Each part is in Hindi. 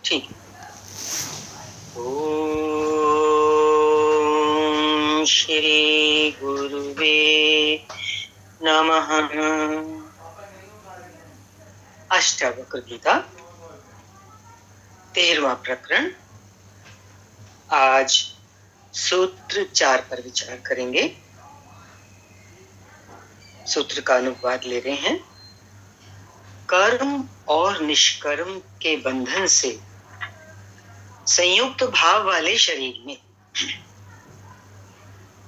ठीक। ओम श्री गुरुवे नमः। अष्टावक्र गीता 13वां प्रकरण। आज सूत्र 4 पर विचार करेंगे। सूत्र का अनुवाद ले रहे हैं। कर्म और निष्कर्म के बंधन से संयुक्त भाव वाले शरीर में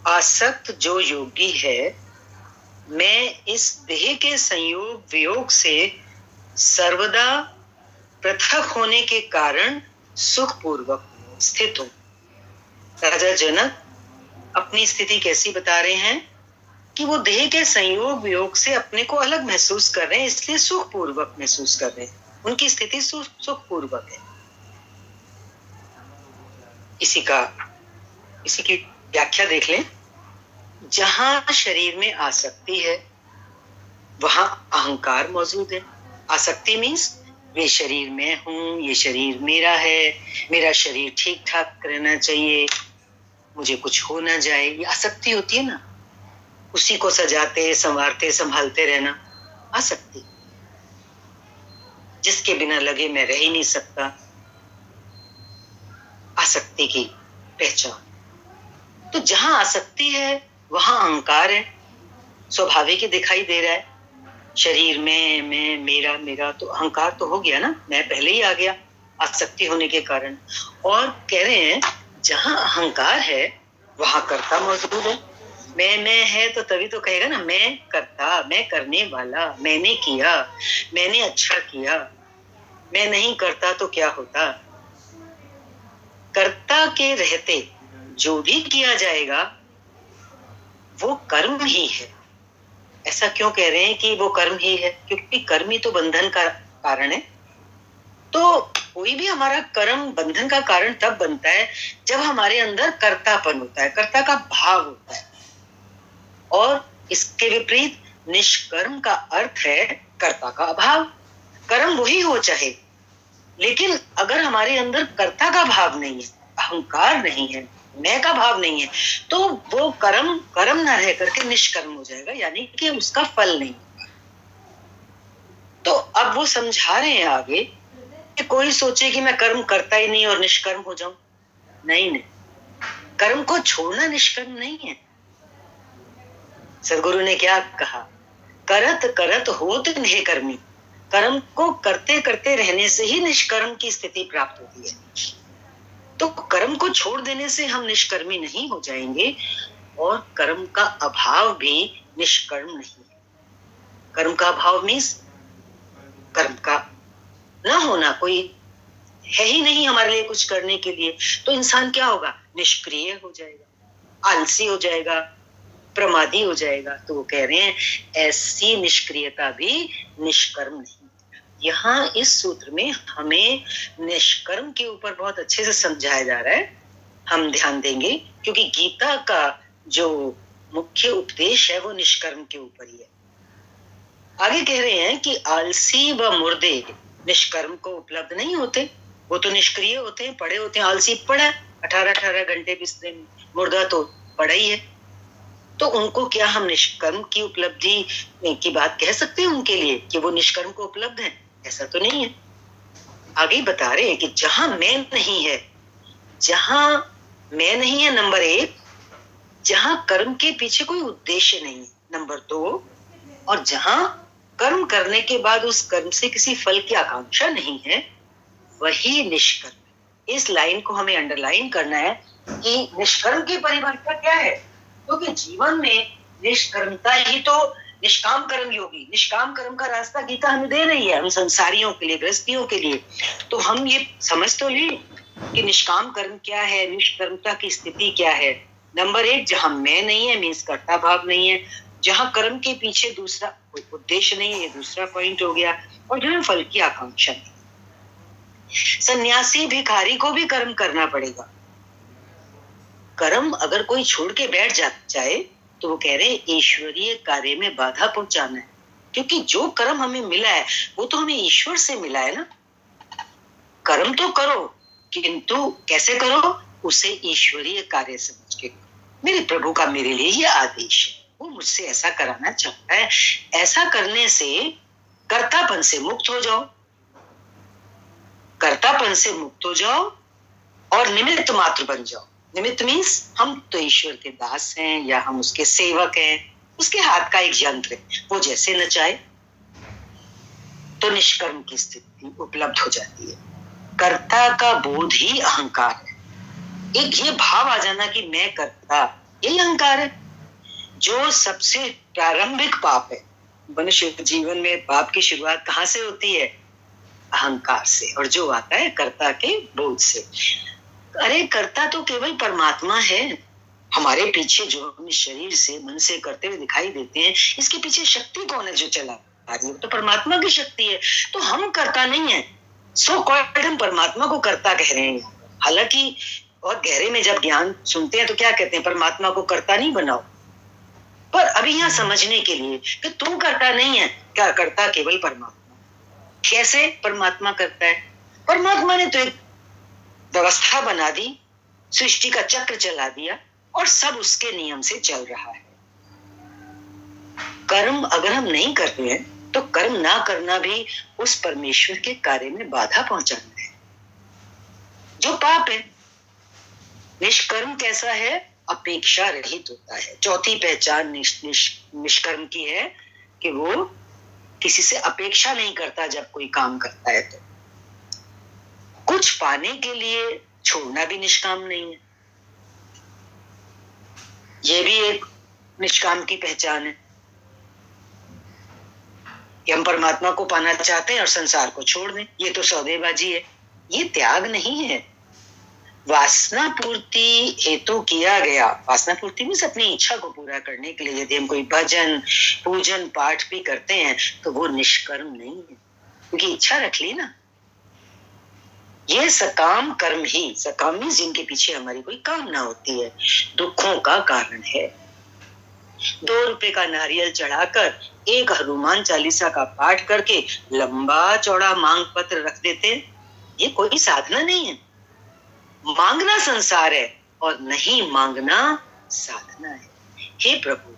आसक्त जो योगी है, मैं इस देह के संयोग वियोग से सर्वदा पृथक होने के कारण सुखपूर्वक स्थित हूं। राजा जनक अपनी स्थिति कैसी बता रहे हैं कि वो देह के संयोग वियोग से अपने को अलग महसूस कर रहे हैं, इसलिए सुखपूर्वक महसूस कर रहे हैं। उनकी स्थिति सुखपूर्वक है। इसी की व्याख्या देख लें। जहां शरीर में आसक्ति है वहां अहंकार मौजूद है। आसक्ति मीन्स ये शरीर में हूं, ये शरीर मेरा है, मेरा शरीर ठीक ठाक रहना चाहिए, मुझे कुछ हो ना जाए, ये आसक्ति होती है ना। उसी को सजाते संवारते संभालते रहना आसक्ति। जिसके बिना लगे मैं रह ही नहीं सकता, आसक्ति की पहचान। तो जहां आसक्ति है वहां अहंकार है, स्वाभाविक ही दिखाई दे रहा है। शरीर में मैं, मेरा मेरा, तो अहंकार तो हो गया ना, मैं पहले ही आ गया आसक्ति होने के कारण। और कह रहे हैं जहां अहंकार है वहां कर्ता मौजूद है। मैं है तो तभी तो कहेगा ना, मैं करता, मैं करने वाला, मैंने किया, मैंने अच्छा किया। मैं नहीं करता तो क्या होता। कर्ता के रहते जो भी किया जाएगा वो कर्म ही है। ऐसा क्यों कह रहे हैं कि वो कर्म ही है? क्योंकि कर्म ही तो बंधन का कारण है। तो कोई भी हमारा कर्म बंधन का कारण तब बनता है जब हमारे अंदर कर्तापन होता है, कर्ता का भाव होता है। और इसके विपरीत निष्कर्म का अर्थ है कर्ता का अभाव। कर्म वही हो चाहे, लेकिन अगर हमारे अंदर कर्ता का भाव नहीं है, अहंकार नहीं है, मैं का भाव नहीं है, तो वो कर्म ना रह करके निष्कर्म हो जाएगा, यानी कि उसका फल नहीं होगा। तो अब वो समझा रहे हैं आगे कि कोई सोचे कि मैं कर्म करता ही नहीं और निष्कर्म हो जाऊं। नहीं, कर्म को छोड़ना निष्कर्म नहीं है। सदगुरु ने क्या कहा? करत करत होत नेह कर्मी। कर्म को करते करते रहने से ही निष्कर्म की स्थिति प्राप्त होती है। तो कर्म को छोड़ देने से हम निष्कर्मी नहीं हो जाएंगे, और कर्म का अभाव भी निष्कर्म नहीं है। कर्म का अभाव मीन्स कर्म का न होना, कोई है ही नहीं हमारे लिए कुछ करने के लिए। तो इंसान क्या होगा? निष्क्रिय हो जाएगा, आलसी हो जाएगा, प्रमादी हो जाएगा। तो वो कह रहे हैं ऐसी निष्क्रियता भी निष्कर्म नहीं। यहाँ इस सूत्र में हमें निष्कर्म के ऊपर बहुत अच्छे से समझाया जा रहा है। हम ध्यान देंगे क्योंकि गीता का जो मुख्य उपदेश है वो निष्कर्म के ऊपर ही है। आगे कह रहे हैं कि आलसी व मुर्दे निष्कर्म को उपलब्ध नहीं होते, वो तो निष्क्रिय होते हैं, पड़े होते हैं। आलसी पड़ा 18 घंटे बिस्तर में, मुर्दा तो पड़ा ही है। तो उनको क्या हम निष्कर्म की उपलब्धि की बात कह सकते हैं उनके लिए कि वो निष्कर्म को उपलब्ध है? ऐसा तो नहीं है। आगे बता रहे हैं कि जहां मैं नहीं है, जहां मैं नहीं है नंबर 1, जहां कर्म के पीछे कोई उद्देश्य नहीं है नंबर 2, और जहां कर्म करने के बाद उस कर्म से किसी फल की आकांक्षा नहीं है, वही निष्कर्म। इस लाइन को हमें अंडरलाइन करना है कि निष्कर्म की परिभाषा क्या है। क्योंकि जीवन में निष्कर्मता ही तो निष्काम कर्म योगी, निष्काम कर्म का रास्ता गीता हमें दे रही है, हम संसारियों के लिए, गृहस्थियों के लिए। तो हम ये समझ तो लें कि निष्काम कर्म क्या है, निष्कर्मता की स्थिति क्या है। नंबर 1, जहां मैं नहीं है मीन्स कर्ता भाव नहीं है, जहां कर्म के पीछे दूसरा कोई उद्देश्य नहीं है, ये दूसरा पॉइंट हो गया, और जहां फल की आकांक्षा नहीं। सन्यासी भिखारी को भी कर्म करना पड़ेगा। कर्म अगर कोई छोड़ के बैठ जाए तो वो कह रहे हैं ईश्वरीय कार्य में बाधा पहुंचाना है, क्योंकि जो कर्म हमें मिला है वो तो हमें ईश्वर से मिला है ना। कर्म तो करो, किंतु कैसे करो? उसे ईश्वरीय कार्य समझ के करो। मेरे प्रभु का मेरे लिए ये आदेश है, वो मुझसे ऐसा कराना चाहता है। ऐसा करने से कर्तापन से मुक्त हो जाओ, कर्तापन से मुक्त हो जाओ और निमित्त मात्र बन जाओ। निमित्त मीन्स हम तो ईश्वर के दास हैं या हम उसके सेवक हैं, उसके हाथ का एक यंत्र है, वो जैसे नचाए तो निष्कर्म की स्थिति उपलब्ध हो जाती है। कर्ता का बोध ही अहंकार है। एक ये भाव आ जाना कि मैं कर्ता, यही अहंकार है। जो सबसे प्रारंभिक पाप है मनुष्य जीवन में, पाप की शुरुआत कहाँ से होती है? अहंकार से, और जो आता है कर्ता के बोध से। अरे कर्ता तो केवल परमात्मा है। हमारे पीछे जो अपने शरीर से मन से करते हुए दिखाई देते हैं, इसके पीछे शक्ति कौन है जो चला रही है? तो परमात्मा की शक्ति है। तो हम कर्ता नहीं है। सो कॉल्ड हम परमात्मा को कर्ता कह रहे हैं। हालांकि और गहरे में जब ज्ञान सुनते हैं तो क्या कहते हैं? परमात्मा को कर्ता नहीं बनाओ। पर अभी यहाँ समझने के लिए कि तू कर्ता नहीं है, क्या कर्ता केवल परमात्मा। कैसे परमात्मा करता है? परमात्मा ने तो एक व्यवस्था बना दी, सृष्टि का चक्र चला दिया और सब उसके नियम से चल रहा है। कर्म अगर हम नहीं करते हैं तो कर्म ना करना भी उस परमेश्वर के कार्य में बाधा पहुंचाना है, जो पाप है। निष्कर्म कैसा है? अपेक्षा रहित होता है। चौथी पहचान निष्कर्म की है कि वो किसी से अपेक्षा नहीं करता। जब कोई काम करता है तो कुछ पाने के लिए छोड़ना भी निष्काम नहीं है। ये भी एक निष्काम की पहचान है कि हम परमात्मा को पाना चाहते हैं और संसार को छोड़ दें। ये तो सौदेबाजी है, ये त्याग नहीं है। वासना पूर्ति हेतु किया गया, वासना पूर्ति मीन्स अपनी इच्छा को पूरा करने के लिए यदि हम कोई भजन पूजन पाठ भी करते हैं तो वो निष्कर्म नहीं है, क्योंकि इच्छा रख ली ना। ये सकाम कर्म ही, सकाम मीन्स जिनके पीछे हमारी कोई कामना होती है, दुखों का कारण है। 2 रुपए का नारियल चढ़ाकर एक हनुमान चालीसा का पाठ करके लंबा चौड़ा मांग पत्र रख देते हैं, ये कोई साधना नहीं है। मांगना संसार है और नहीं मांगना साधना है। हे प्रभु,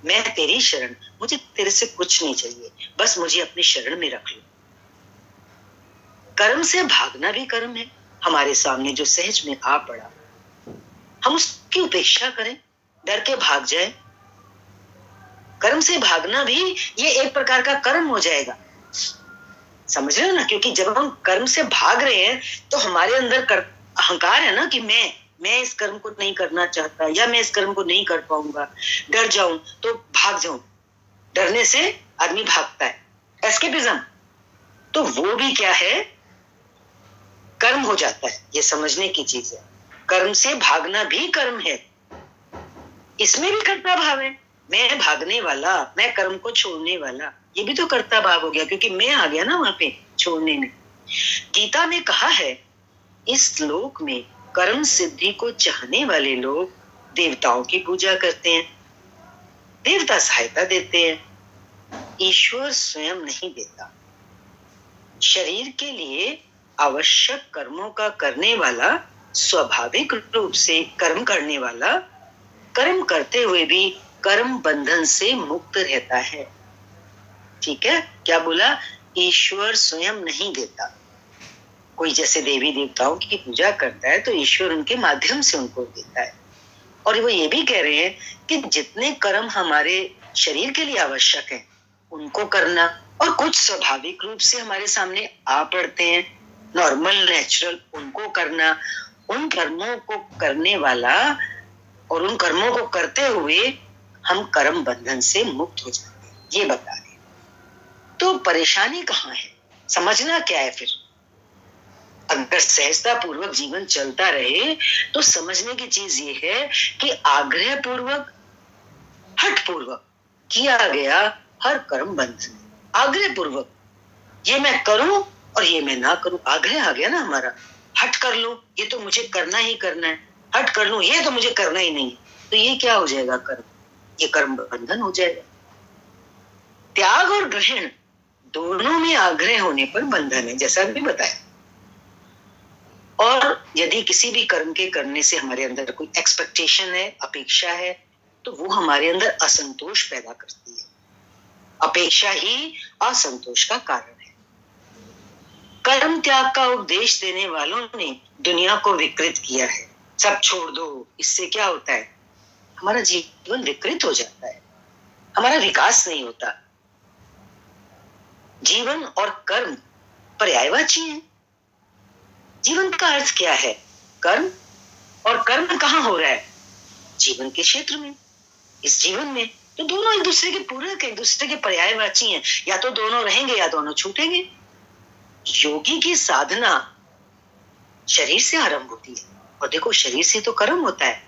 मैं तेरी शरण, मुझे तेरे से कुछ नहीं चाहिए, बस मुझे अपनी शरण में रख लो। कर्म से भागना भी कर्म है। हमारे सामने जो सहज में आ पड़ा, हम उसकी उपेक्षा करें, डर के भाग जाए। कर्म से भागना भी ये एक प्रकार का कर्म हो जाएगा, समझ रहे हो ना? क्योंकि जब हम कर्म से भाग रहे हैं तो हमारे अंदर अहंकार है ना कि मैं इस कर्म को नहीं करना चाहता, या मैं इस कर्म को नहीं कर पाऊंगा, डर जाऊं तो भाग जाऊं। डरने से आदमी भागता है, एस्केपिज्म। तो वो भी क्या है? कर्म हो जाता है। ये समझने की चीज है। कर्म से भागना भी कर्म है, इसमें भी कर्ता भाव है। मैं भागने वाला, मैं कर्म को छोड़ने वाला, ये भी तो कर्ता भाव हो गया, क्योंकि मैं आ गया ना वहां पे छोड़ने में। गीता में कहा है, इस लोक में कर्म सिद्धि को चाहने वाले लोग देवताओं की पूजा करते हैं, देवता सहायता देते हैं, ईश्वर स्वयं नहीं देता। शरीर के लिए आवश्यक कर्मों का करने वाला स्वाभाविक रूप से कर्म करने वाला कर्म करते हुए भी कर्म बंधन से मुक्त रहता है। ठीक है? क्या बोला? ईश्वर स्वयं नहीं देता। कोई जैसे देवी देवताओं की पूजा करता है तो ईश्वर उनके माध्यम से उनको देता है। और वो ये भी कह रहे हैं कि जितने कर्म हमारे शरीर के लिए आवश्यक है उनको करना, और कुछ स्वाभाविक रूप से हमारे सामने आ पड़ते हैं, नॉर्मल नेचुरल, उनको करना। उन कर्मों को करने वाला और उन कर्मों को करते हुए हम कर्म बंधन से मुक्त हो जाते हैं, ये बता रहे। तो परेशानी कहाँ है? समझना क्या है फिर? अगर सहजता पूर्वक जीवन चलता रहे तो समझने की चीज ये है कि आग्रह पूर्वक हठ पूर्वक किया गया हर कर्म बंधन। आग्रह पूर्वक ये मैं करूं और ये मैं ना करूं, आग्रह आ गया ना हमारा। हट कर लूं, ये तो मुझे करना ही करना है, हट कर लूं, ये तो मुझे करना ही नहीं, तो ये क्या हो जाएगा? कर्म, ये कर्म बंधन हो जाएगा। त्याग और ग्रहण दोनों में आग्रह होने पर बंधन है, जैसा भी बताया। यदि किसी भी कर्म के करने से हमारे अंदर कोई एक्सपेक्टेशन है, अपेक्षा है, तो वो हमारे अंदर असंतोष पैदा करती है। अपेक्षा ही असंतोष का कारण है। कर्म त्याग का उपदेश देने वालों ने दुनिया को विकृत किया है। सब छोड़ दो, इससे क्या होता है? हमारा जीवन विकृत हो जाता है, हमारा विकास नहीं होता। जीवन और कर्म पर्यायवाची हैं। जीवन का अर्थ क्या है? कर्म। और कर्म कहाँ हो रहा है? जीवन के क्षेत्र में, इस जीवन में। तो दोनों एक दूसरे के पूरक, एक दूसरे के पर्यायवाची हैं। या तो दोनों रहेंगे या दोनों छूटेंगे। योगी की साधना शरीर से आरंभ होती है, और देखो शरीर से तो कर्म होता है।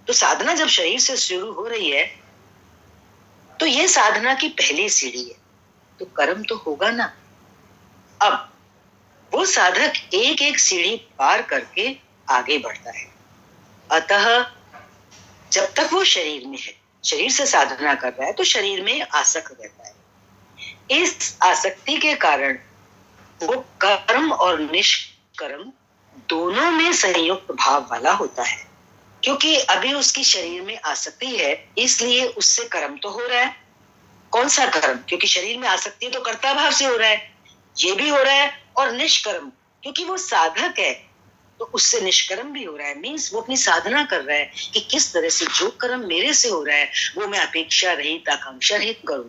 तो साधना जब शरीर से शुरू हो रही है, तो ये साधना की पहली सीढ़ी है, तो कर्म तो होगा ना। अब वो साधक एक एक सीढ़ी पार करके आगे बढ़ता है। अतः जब तक वो शरीर में है, शरीर से साधना कर रहा है, तो शरीर में आसक्त रहता है। इस आसक्ति के कारण वो कर्म और निष्कर्म दोनों में संयुक्त भाव वाला होता है। क्योंकि अभी उसकी शरीर में आसक्ति है, इसलिए उससे कर्म तो हो रहा है। कौन सा कर्म? क्योंकि शरीर में आसक्ति तो कर्ता भाव से हो रहा है, ये भी हो रहा है। और निष्कर्म, क्योंकि वो साधक है, तो उससे निष्कर्म भी हो रहा है। मीन्स वो अपनी साधना कर रहा है कि किस तरह से जो कर्म मेरे से हो रहा है वो मैं अपेक्षा रहित, आकांक्षा रहित करूं।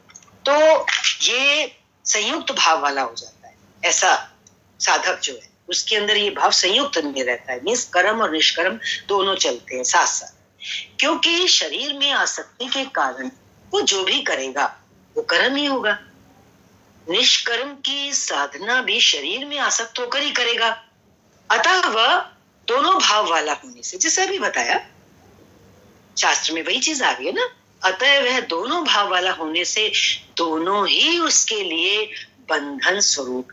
तो ये संयुक्त भाव वाला हो जाता है। ऐसा साधक जो है उसके अंदर ये भाव संयुक्त में रहता है। मीन्स कर्म और निष्कर्म दोनों चलते हैं साथ साथ। क्योंकि शरीर में आसक्ति के कारण वो जो भी करेगा वो कर्म ही होगा। निष्कर्म की साधना भी शरीर में आसक्त होकर ही करेगा। अतः वह दोनों भाव वाला होने से, जैसे अभी बताया, शास्त्र में वही चीज आ रही है ना। अतः वह दोनों भाव वाला होने से दोनों ही उसके लिए बंधन स्वरूप।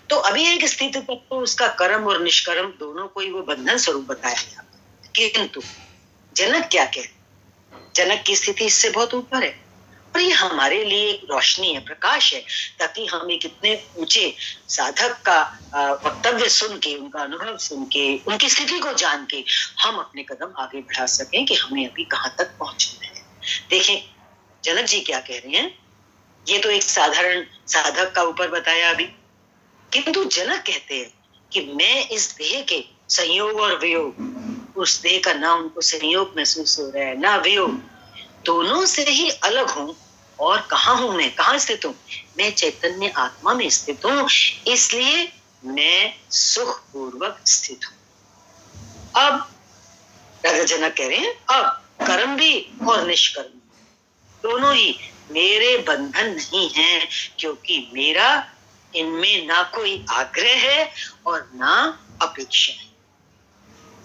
तो अभी एक स्थिति तक तो उसका कर्म और निष्कर्म दोनों को ही वो बंधन स्वरूप बताया गया। किंतु जनक क्या कहते? जनक की स्थिति इससे बहुत ऊपर है, और ये हमारे लिए एक रोशनी है, प्रकाश है, ताकि हम एक इतने ऊंचे साधक का वक्तव्य सुन के, उनका अनुभव सुन के, उनकी स्थिति को जान के हम अपने कदम आगे बढ़ा सकें कि हमें अभी कहाँ तक पहुंचना है। देखें जनक जी क्या कह रहे हैं। ये तो एक साधारण साधक का ऊपर बताया अभी, किंतु जनक कहते हैं कि मैं इस देह के संयोग और वियोग, उस देह का ना उनको संयोग महसूस हो रहा है ना वियोग, दोनों से ही अलग हूं। और कहाँ हूं मैं? कहाँ स्थित हूं? मैं चैतन्य आत्मा में स्थित हूं, इसलिए मैं सुख पूर्वक स्थित हूं। अब राजा जनक कह रहे हैं अब कर्म भी और निष्कर्म दोनों ही मेरे बंधन नहीं है, क्योंकि मेरा इनमें ना कोई आग्रह है और ना अपेक्षा है।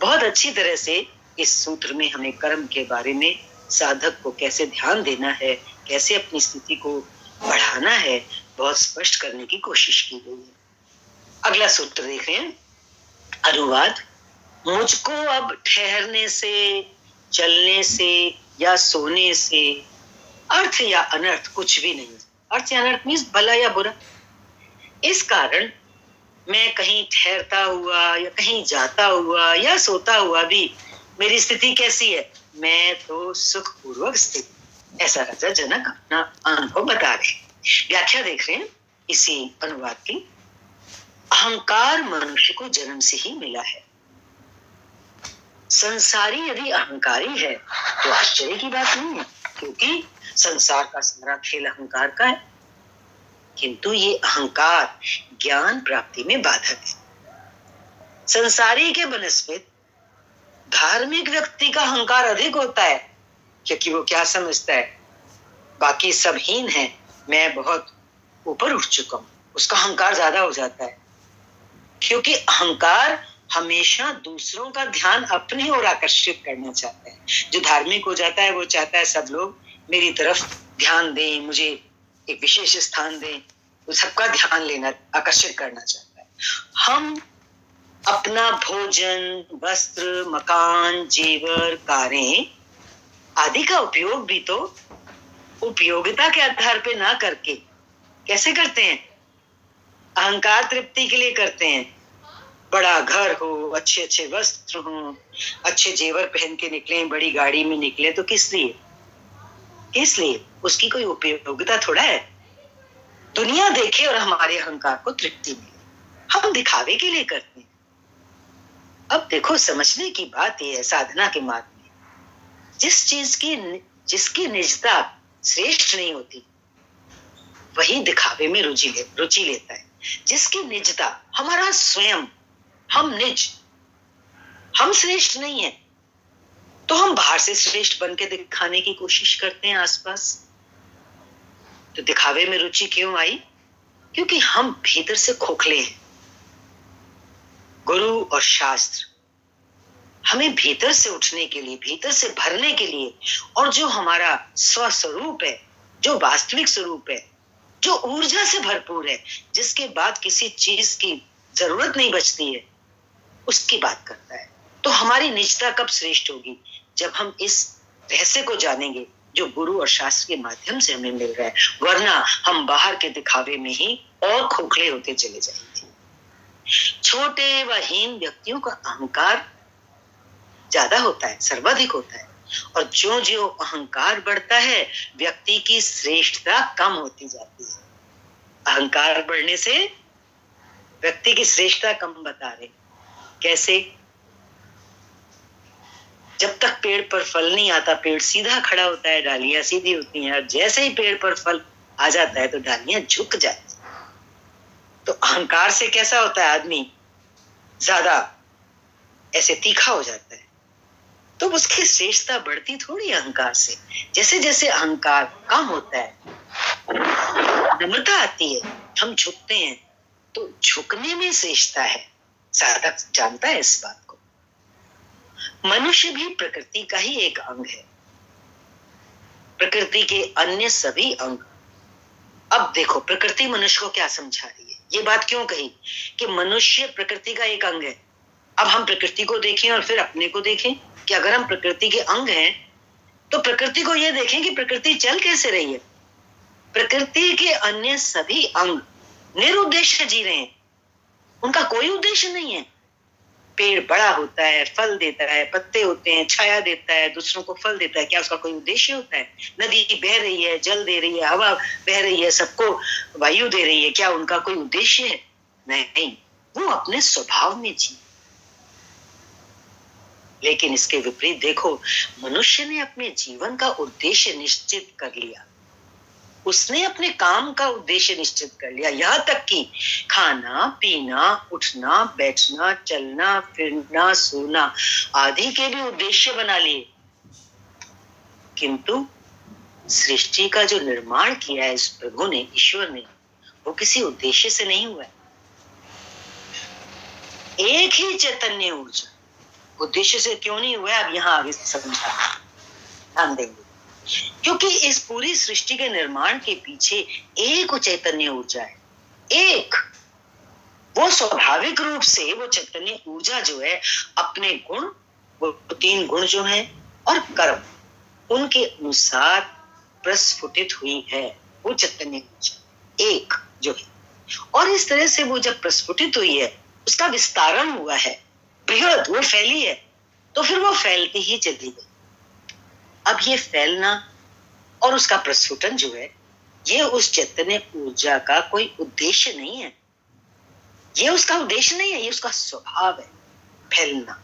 बहुत अच्छी तरह से इस सूत्र में हमें कर्म के बारे में, साधक को कैसे ध्यान देना है, कैसे अपनी स्थिति को बढ़ाना है, बहुत स्पष्ट करने की कोशिश की गई है। अगला सूत्र देख रहे हैं, अनुवाद। मुझको अब ठहरने से, चलने से या सोने से अर्थ या अनर्थ कुछ भी नहीं। अर्थ या अनर्थ मीन्स भला या बुरा। इस कारण मैं कहीं ठहरता हुआ या कहीं जाता हुआ या सोता हुआ भी मेरी स्थिति कैसी है? मैं तो सुखपूर्वक स्थित। ऐसा राजा जनक अपना अनुभव बता रहे हैं। व्याख्या देख रहे हैं इसी अनुवाद की। अहंकार मनुष्य को जन्म से ही मिला है। संसारी यदि अहंकारी है तो आश्चर्य की बात नहीं है, क्योंकि संसार का सारा खेल अहंकार का है। किंतु ये अहंकार ज्ञान प्राप्ति में बाधक है। संसारी के बनस्पत धार्मिक व्यक्ति का अहंकार अधिक होता है, क्योंकि वो क्या समझता है बाकी सब हीन है, मैं बहुत ऊपर उठ चुका हूं। उसका अहंकार ज्यादा हो जाता है, क्योंकि अहंकार हमेशा दूसरों का ध्यान अपनी ओर आकर्षित करना चाहता है। जो धार्मिक हो जाता है वो चाहता है सब लोग मेरी तरफ ध्यान दें, मुझे एक विशेष स्थान दें, वो सबका ध्यान लेना, आकर्षित करना चाहता है। हम अपना भोजन, वस्त्र, मकान, जेवर, कारें आदि का उपयोग भी तो उपयोगिता के आधार पे ना करके कैसे करते हैं? अहंकार तृप्ति के लिए करते हैं। बड़ा घर हो, अच्छे अच्छे वस्त्र हो, अच्छे जेवर पहन के निकले, बड़ी गाड़ी में निकले, तो किस लिए? किस लिए? उसकी कोई उपयोगिता थोड़ा है। दुनिया देखे और हमारे अहंकार को तृप्ति मिले, हम दिखावे के लिए करते हैं। अब देखो, समझने की बात यह है, साधना के मार्ग में जिसकी निजता श्रेष्ठ नहीं होती, वही दिखावे में रुचि लेता है। जिसकी निजता, हमारा स्वयं, हम निज, हम श्रेष्ठ नहीं है, तो हम बाहर से श्रेष्ठ बन के दिखाने की कोशिश करते हैं आसपास। तो दिखावे में रुचि क्यों आई? क्योंकि हम भीतर से खोखले हैं। गुरु और शास्त्र हमें भीतर से उठने के लिए, भीतर से भरने के लिए, और जो हमारा स्वस्वरूप है, जो वास्तविक स्वरूप है, जो ऊर्जा से भरपूर है, जिसके बाद किसी चीज की जरूरत नहीं बचती है, उसकी बात करता है। तो हमारी निजता कब श्रेष्ठ होगी? जब हम इस रहस्य को जानेंगे जो गुरु और शास्त्र के माध्यम से हमें मिल रहा है, वरना हम बाहर के दिखावे में ही और खोखले होते चले जाएंगे। छोटे व हीन व्यक्तियों का अहंकार ज्यादा होता है, सर्वाधिक होता है, और जो जो अहंकार बढ़ता है, व्यक्ति की श्रेष्ठता कम होती जाती है। अहंकार बढ़ने से व्यक्ति की श्रेष्ठता कम बता रहे। कैसे? जब तक पेड़ पर फल नहीं आता, पेड़ सीधा खड़ा होता है, डालियां सीधी होती हैं, और जैसे ही पेड़ पर फल आ जाता है तो डालियां झुक जाती हैं। तो अहंकार से कैसा होता है? आदमी ज्यादा ऐसे तीखा हो जाता है, तो उसकी श्रेष्ठता बढ़ती थोड़ी अहंकार से। जैसे जैसे अहंकार कम होता है, नम्रता आती है, हम झुकते हैं, तो झुकने में श्रेष्ठता है। साधक जानता है इस बात को। मनुष्य भी प्रकृति का ही एक अंग है, प्रकृति के अन्य सभी अंग। अब देखो, प्रकृति मनुष्य को क्या समझा रही है? ये बात क्यों कही कि मनुष्य प्रकृति का एक अंग है? अब हम प्रकृति को देखें और फिर अपने को देखें कि अगर हम प्रकृति के अंग हैं, तो प्रकृति को यह देखें कि प्रकृति चल कैसे रही है। प्रकृति के अन्य सभी अंग निरुद्देश्य जी रहे हैं, उनका कोई उद्देश्य नहीं है। पेड़ बड़ा होता है, फल देता है, पत्ते होते हैं, छाया देता है, दूसरों को फल देता है, क्या उसका कोई उद्देश्य होता है? नदी बह रही है, जल दे रही है, हवा बह रही है, सबको वायु दे रही है, क्या उनका कोई उद्देश्य है? नहीं, वो अपने स्वभाव में जी। लेकिन इसके विपरीत देखो, मनुष्य ने अपने जीवन का उद्देश्य निश्चित कर लिया, उसने अपने काम का उद्देश्य निश्चित कर लिया, यहाँ तक कि खाना, पीना, उठना, बैठना, चलना, फिरना, सोना आदि के भी उद्देश्य बना लिए। किंतु सृष्टि का जो निर्माण किया है इस प्रभु ने, ईश्वर ने, वो किसी उद्देश्य से नहीं हुआ है। एक ही चैतन्य ऊर्जा, उद्देश्य से क्यों नहीं हुआ है अब यहाँ आगे समझा, ध्यान देंगे। क्योंकि इस पूरी सृष्टि के निर्माण के पीछे एक चैतन्य ऊर्जा है, एक। वो स्वाभाविक रूप से वो चैतन्य ऊर्जा जो है, अपने गुण, वो 3 गुण जो हैं और कर्म, उनके अनुसार प्रस्फुटित हुई है वो चैतन्य ऊर्जा एक जो है। और इस तरह से वो जब प्रस्फुटित हुई है, उसका विस्तारण हुआ है, बृहद, वो फैली है, तो फिर वो फैलती ही चली गई। अब ये फैलना और उसका प्रस्फुटन जो है, ये उस चैतन्य ऊर्जा का कोई उद्देश्य नहीं है, ये उसका उद्देश्य नहीं है, ये उसका स्वभाव है, फैलना।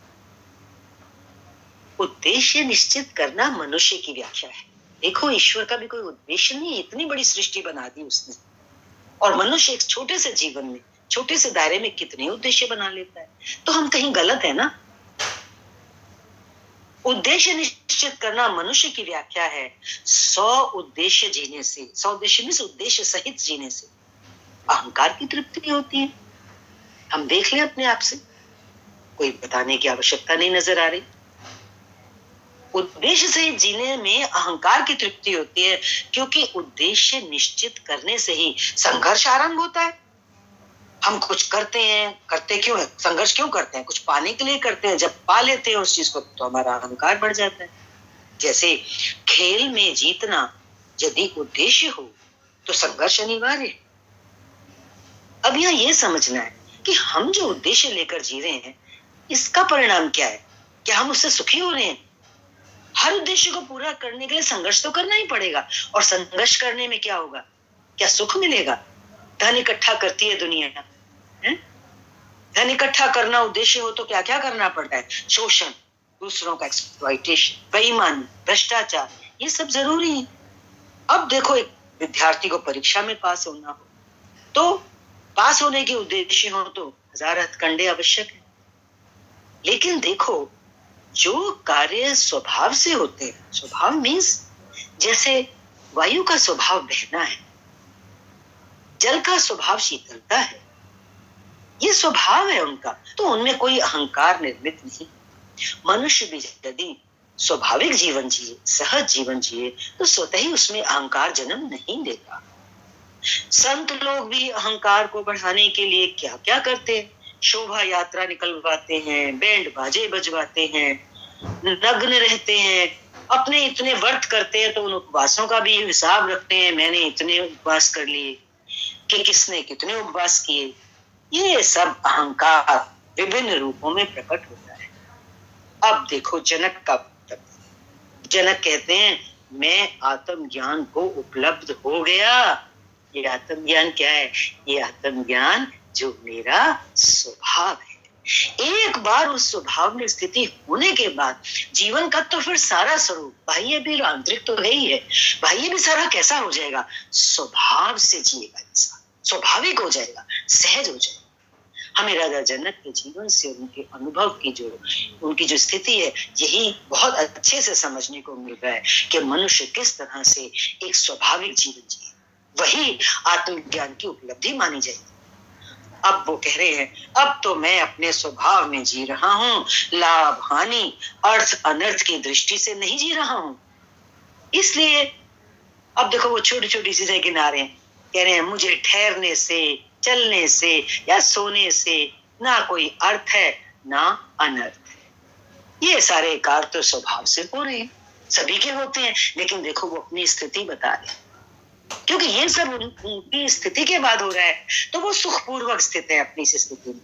उद्देश्य निश्चित करना मनुष्य की व्याख्या है। देखो, ईश्वर का भी कोई उद्देश्य नहीं है, इतनी बड़ी सृष्टि बना दी उसने, और मनुष्य एक छोटे से जीवन में, छोटे से दायरे में कितने उद्देश्य बना लेता है। तो हम कहीं गलत है ना। उद्देश्य निश्चित करना मनुष्य की व्याख्या है। 100 उद्देश्य जीने से, 100 उद्देश्य में से उद्देश्य सहित जीने से अहंकार की तृप्ति होती है। हम देख लें अपने आप से, कोई बताने की आवश्यकता नहीं नजर आ रही। उद्देश्य सहित जीने में अहंकार की तृप्ति होती है, क्योंकि उद्देश्य निश्चित करने से ही संघर्ष आरंभ होता है। हम कुछ करते हैं, करते क्यों है? संघर्ष क्यों करते हैं? कुछ पाने के लिए करते हैं। जब पा लेते हैं उस चीज को, तो हमारा अहंकार बढ़ जाता है। जैसे खेल में जीतना यदि उद्देश्य हो, तो संघर्ष अनिवार्य है। अब यहाँ ये समझना है कि हम जो उद्देश्य लेकर जी रहे हैं इसका परिणाम क्या है, क्या हम उससे सुखी हो रहे हैं? हर उद्देश्य को पूरा करने के लिए संघर्ष तो करना ही पड़ेगा, और संघर्ष करने में क्या होगा, क्या सुख मिलेगा? धन इकट्ठा करती है दुनिया, है? धन इकट्ठा करना उद्देश्य हो तो क्या क्या करना पड़ता है? शोषण, दूसरों का एक्सप्लॉइटेशन, बेईमानी, भ्रष्टाचार, ये सब जरूरी है। अब देखो, एक विद्यार्थी को परीक्षा में पास होना हो तो पास होने के उद्देश्य हो तो 1000 हथकंडे आवश्यक है। लेकिन देखो, जो कार्य स्वभाव से होते हैं, स्वभाव मीन्स जैसे वायु का स्वभाव बहना है, जल का स्वभाव शीतलता है, ये स्वभाव है उनका, तो उनमें कोई अहंकार निर्मित नहीं। मनुष्य भी यदि स्वाभाविक जीवन जिए, सहज जीवन जिए, तो स्वतः ही उसमें अहंकार जन्म नहीं देता। संत लोग भी अहंकार को बढ़ाने के लिए क्या क्या करते हैं? शोभा यात्रा निकलवाते हैं, बैंड बाजे बजवाते हैं, नग्न रहते हैं, अपने इतने व्रत करते हैं तो उन उपवासों का भी हिसाब रखते हैं, मैंने इतने उपवास कर लिए कि किसने कितने उपवास किए। ये सब अहंकार विभिन्न रूपों में प्रकट होता है। अब देखो जनक का वक्तव्य। जनक कहते हैं, मैं आत्मज्ञान को उपलब्ध हो गया। ये आत्मज्ञान क्या है? ये आत्मज्ञान जो मेरा स्वभाव है। एक बार उस स्वभाव में स्थिति होने के बाद जीवन का तो फिर सारा स्वरूप, बाह्य भी आंतरिक तो है ही है, बाह्य भी सारा कैसा हो जाएगा? स्वभाव से जिएगा इंसान, स्वाभाविक हो जाएगा, सहज हो जाएगा। हमें राजा जनक के जीवन से, उनके अनुभव की उनकी जो स्थिति है, यही बहुत अच्छे से समझने को मिल रहा है कि मनुष्य किस तरह से एक स्वाभाविक जीवन जिए, वही आत्मज्ञान की उपलब्धि मानी जाएगी। अब वो कह रहे हैं, अब तो मैं अपने स्वभाव में जी रहा हूँ, लाभ हानि अर्थ अनर्थ की दृष्टि से नहीं जी रहा हूँ। इसलिए अब देखो, वो छोटी छोटी चीजें गिना रहे हैं, कह रहे हैं मुझे ठहरने से, चलने से या सोने से ना कोई अर्थ है ना अनर्थ है। ये सारे कार्य तो स्वभाव से हो रहे हैं, सभी के होते हैं, लेकिन देखो वो अपनी स्थिति बता रहे हैं, क्योंकि ये सब उनकी स्थिति के बाद हो रहा है, तो वो सुखपूर्वक स्थित है अपनी स्थिति में,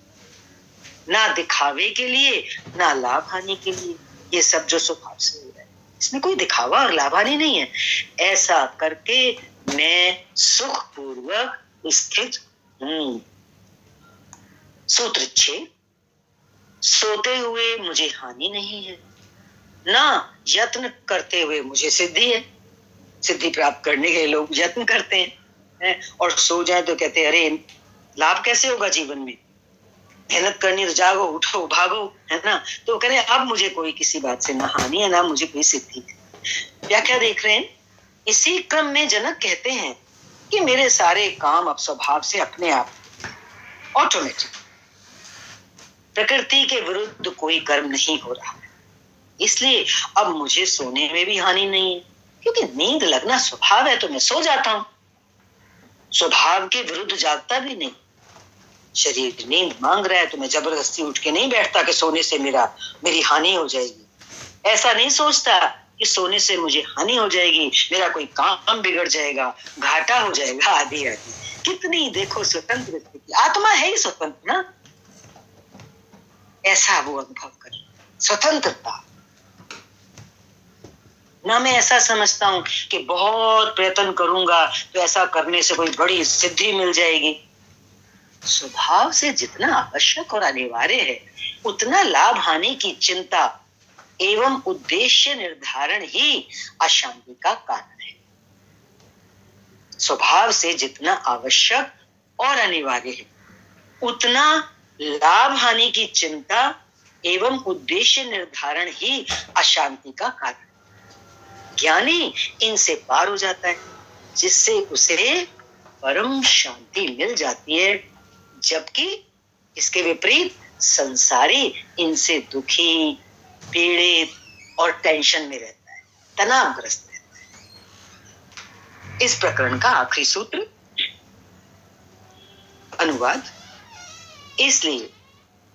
ना दिखावे के लिए ना लाभ हानि के लिए। ये सब जो स्वभाव से हो रहा है, इसमें कोई दिखावा और लाभ हानि नहीं है। ऐसा करके मैं सुखपूर्वक स्थित हूं। सूत्र 6, सोते हुए मुझे हानि नहीं है, ना यत्न करते हुए मुझे सिद्धि है। सिद्धि प्राप्त करने के लोग यत्न करते हैं, और सो जाए तो कहते हैं अरे लाभ कैसे होगा जीवन में, मेहनत करनी तो जागो, उठो, भागो, है ना। तो कह रहे अब मुझे कोई किसी बात से ना हानि है ना मुझे कोई सिद्धि है। व्याख्या देख रहे हैं। इसी क्रम में जनक कहते हैं कि मेरे सारे काम अब स्वभाव से अपने आप ऑटोमेटिक, प्रकृति के विरुद्ध कोई कर्म नहीं हो रहा है, इसलिए अब मुझे सोने में भी हानि नहीं है, क्योंकि नींद लगना स्वभाव है, तो मैं सो जाता हूं, स्वभाव के विरुद्ध जागता भी नहीं। शरीर नींद मांग रहा है तो मैं जबरदस्ती उठ के नहीं बैठता कि सोने से मेरी हानि हो जाएगी। ऐसा नहीं सोचता कि सोने से मुझे हानि हो जाएगी, मेरा कोई काम बिगड़ जाएगा, घाटा हो जाएगा, आदि आदि। कितनी देखो स्वतंत्र स्थिति, आत्मा है ही स्वतंत्र ना, ऐसा वो अनुभव कर, स्वतंत्रता ना। मैं ऐसा समझता हूं कि बहुत प्रयत्न करूंगा तो ऐसा करने से कोई बड़ी सिद्धि मिल जाएगी। स्वभाव से जितना आवश्यक और अनिवार्य है, उतना लाभ हानि की चिंता एवं उद्देश्य निर्धारण ही अशांति का कारण है। स्वभाव से जितना आवश्यक और अनिवार्य है, उतना लाभ हानि की चिंता एवं उद्देश्य निर्धारण ही अशांति का कारण। ज्ञानी इनसे पार हो जाता है, जिससे उसे परम शांति मिल जाती है, जबकि इसके विपरीत संसारी इनसे दुखी, पीड़ित और टेंशन में रहता है, तनावग्रस्त रहता है। इस प्रकरण का आखिरी सूत्र अनुवाद। इसलिए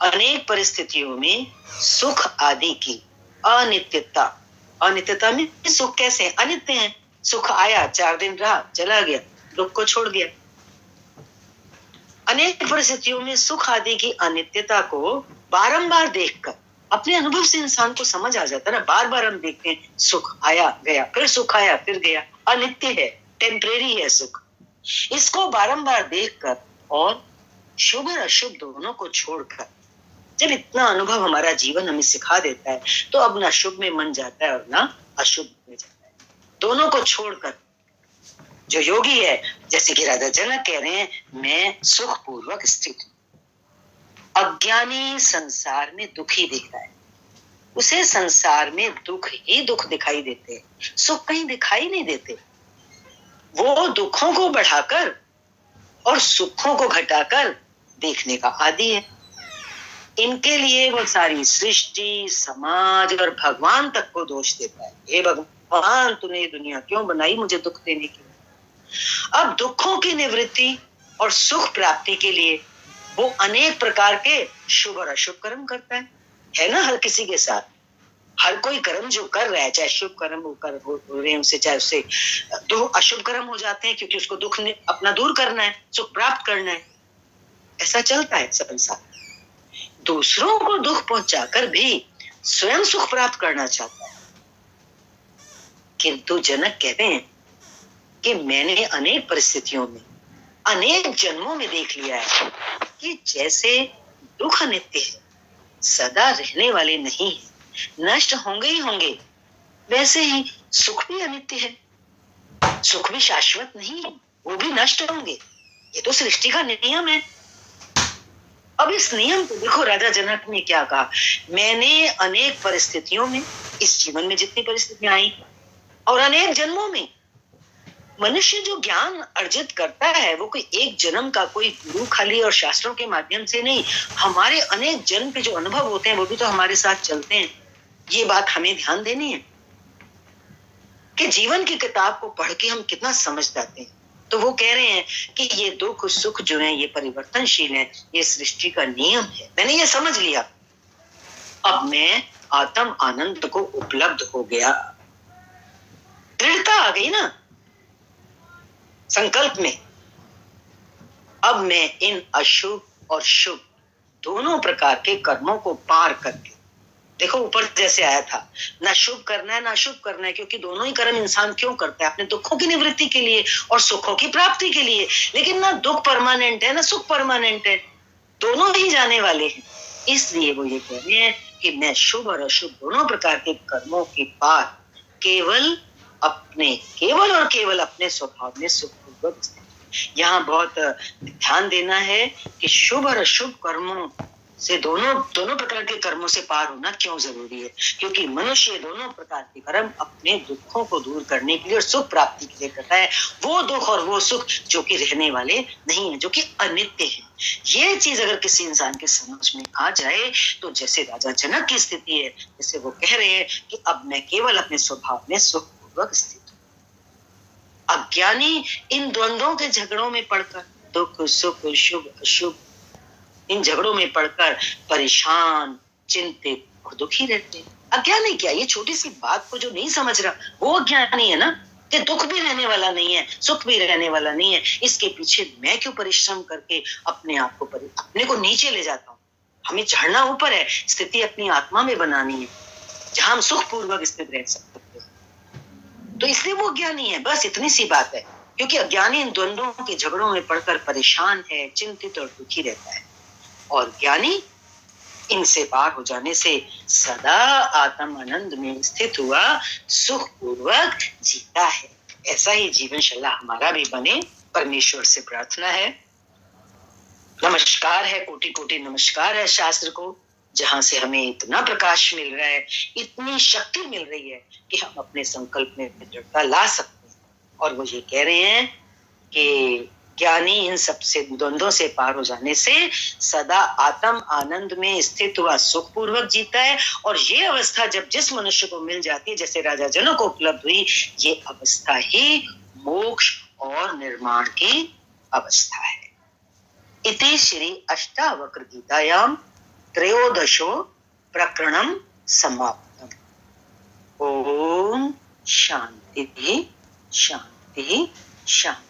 अनेक परिस्थितियों में सुख आदि की अनित्यता, अनित्यता में सुख कैसे है? अनित्य है। सुख आया, 4 दिन रहा, चला गया, दुख को छोड़ दिया। अनेक परिस्थितियों में सुख आदि की अनित्यता को बारंबार देखकर अपने अनुभव से इंसान को समझ आ जाता है ना। बार बार हम देखते हैं सुख आया गया, फिर सुख आया फिर गया, अनित्य है, टेम्परेरी है सुख। इसको बारंबार देखकर और शुभ और अशुभ दोनों को छोड़कर जब इतना अनुभव हमारा जीवन हमें सिखा देता है तो अब ना शुभ में मन जाता है और ना अशुभ में जाता है। दोनों को छोड़कर जो योगी है, जैसे कि राजा जनक कह रहे हैं, मैं सुख पूर्वक स्थित हूं। अज्ञानी संसार में दुखी दिख रहा है, उसे संसार में दुख ही दुख दिखाई देते हैं, सुख कहीं दिखाई नहीं देते। वो दुखों को बढ़ाकर और सुखों को घटाकर देखने का आदी है। इनके लिए वो सारी सृष्टि, समाज और भगवान तक को दोष देता है। हे भगवान, तूने दुनिया क्यों बनाई मुझे दुख देने के लिए। अब दुखों की निवृत्ति और सुख प्राप्ति के लिए वो अनेक प्रकार के शुभ और अशुभ कर्म करता है ना। हर किसी के साथ हर कोई कर्म जो कर रहा है, चाहे शुभ कर्म हो रहे हैं उसे, चाहे उससे दो अशुभ कर्म हो जाते हैं क्योंकि उसको दुख अपना दूर करना है, सुख प्राप्त करना है। ऐसा चलता है संसार। दूसरों को दुख पहुंचाकर भी स्वयं सुख प्राप्त करना चाहता है। किंतु जनक कहते हैं कि मैंने अनेक परिस्थितियों में, अनेक जन्मों में देख लिया है कि जैसे दुख अनित्य है, सदा रहने वाले नहीं है, नष्ट होंगे ही होंगे, वैसे ही सुख भी अनित्य है, सुख भी शाश्वत नहीं है, वो भी नष्ट होंगे। ये तो सृष्टि का नियम है। अब इस नियम को देखो, राजा जनक ने क्या कहा, मैंने अनेक परिस्थितियों में, इस जीवन में जितनी परिस्थितियां आई और अनेक जन्मों में, मनुष्य जो ज्ञान अर्जित करता है वो कोई एक जन्म का कोई गुरु खाली और शास्त्रों के माध्यम से नहीं, हमारे अनेक जन्म के जो अनुभव होते हैं वो भी तो हमारे साथ चलते हैं। ये बात हमें ध्यान देनी है कि जीवन की किताब को पढ़ के हम कितना समझ जाते हैं। तो वो कह रहे हैं कि ये दुख सुख जो है ये परिवर्तनशील है, ये सृष्टि का नियम है। मैंने ये समझ लिया, अब मैं आत्म आनंद को उपलब्ध हो गया। दृढ़ता आ गई ना संकल्प में। अब मैं इन अशुभ और शुभ दोनों प्रकार के कर्मों को पार करके, देखो ऊपर जैसे आया था, ना शुभ करना है ना अशुभ करना है, क्योंकि दोनों ही कर्म इंसान क्यों करता है, अपने दुखों की निवृत्ति के लिए और सुखों की प्राप्ति के लिए। लेकिन ना दुख परमानेंट है ना सुख परमानेंट है, दोनों ही जाने वाले हैं। इसलिए वो ये कह रहे हैं कि मैं शुभ और अशुभ दोनों प्रकार के कर्मों के पार केवल और केवल अपने स्वभाव में सुखपूर्वक। यहाँ बहुत ध्यान देना है कि शुभ और अशुभ कर्मों से दोनों प्रकार के कर्मों से पार होना क्यों जरूरी है, क्योंकि मनुष्य दोनों प्रकार के कर्म अपने दुखों को दूर करने के लिए और सुख प्राप्ति के लिए करता है। वो दुख और वो सुख जो कि रहने वाले नहीं है, जो कि अनित्य है। ये चीज अगर किसी इंसान के समझ में आ जाए तो जैसे राजा जनक की स्थिति है, जैसे वो कह रहे हैं कि अब मैं केवल अपने स्वभाव में सुखपूर्वक स्थित हूँ। अज्ञानी इन द्वंद्वों के झगड़ों में पड़कर, दुख सुख शुभ अशुभ, इन झगड़ों में पड़कर परेशान चिंतित और दुखी रहते हैं। अज्ञानी क्या, ये छोटी सी बात को जो नहीं समझ रहा वो अज्ञानी है ना, कि दुख भी रहने वाला नहीं है सुख भी रहने वाला नहीं है। इसके पीछे मैं क्यों परिश्रम करके अपने को नीचे ले जाता हूँ। हमें चढ़ना ऊपर है, स्थिति अपनी आत्मा में बनानी है जहां हम सुख पूर्वक स्थित रह सकते हैं। तो इसलिए वो अज्ञानी है, बस इतनी सी बात है। क्योंकि अज्ञानी इन द्वंद्वों के झगड़ों में पड़कर परेशान है, चिंतित और दुखी रहता है, और ज्ञानी इनसे पार हो जाने से सदा आत्म आनंद में स्थित हुआ सुख पूर्वक जीता है। ऐसा ही जीवन शैली हमारा भी बने, परमेश्वर से प्रार्थना है। नमस्कार है, कोटि कोटि नमस्कार है शास्त्र को, जहां से हमें इतना प्रकाश मिल रहा है, इतनी शक्ति मिल रही है कि हम अपने संकल्प में दृढ़ता ला सकते हैं। और वो ये कह रहे हैं कि ज्ञानी इन सबसे द्वंद्वों से पार हो जाने से सदा आत्म आनंद में स्थित हुआ सुख पूर्वक जीता है। और ये अवस्था जब जिस मनुष्य को मिल जाती है, जैसे राजा जनक को उपलब्ध हुई, ये अवस्था ही मोक्ष और निर्माण की अवस्था है। इति श्री अष्टावक्र गीतायाम त्रयोदशो प्रकरणम समाप्तम। ओम शांति शांति शांति।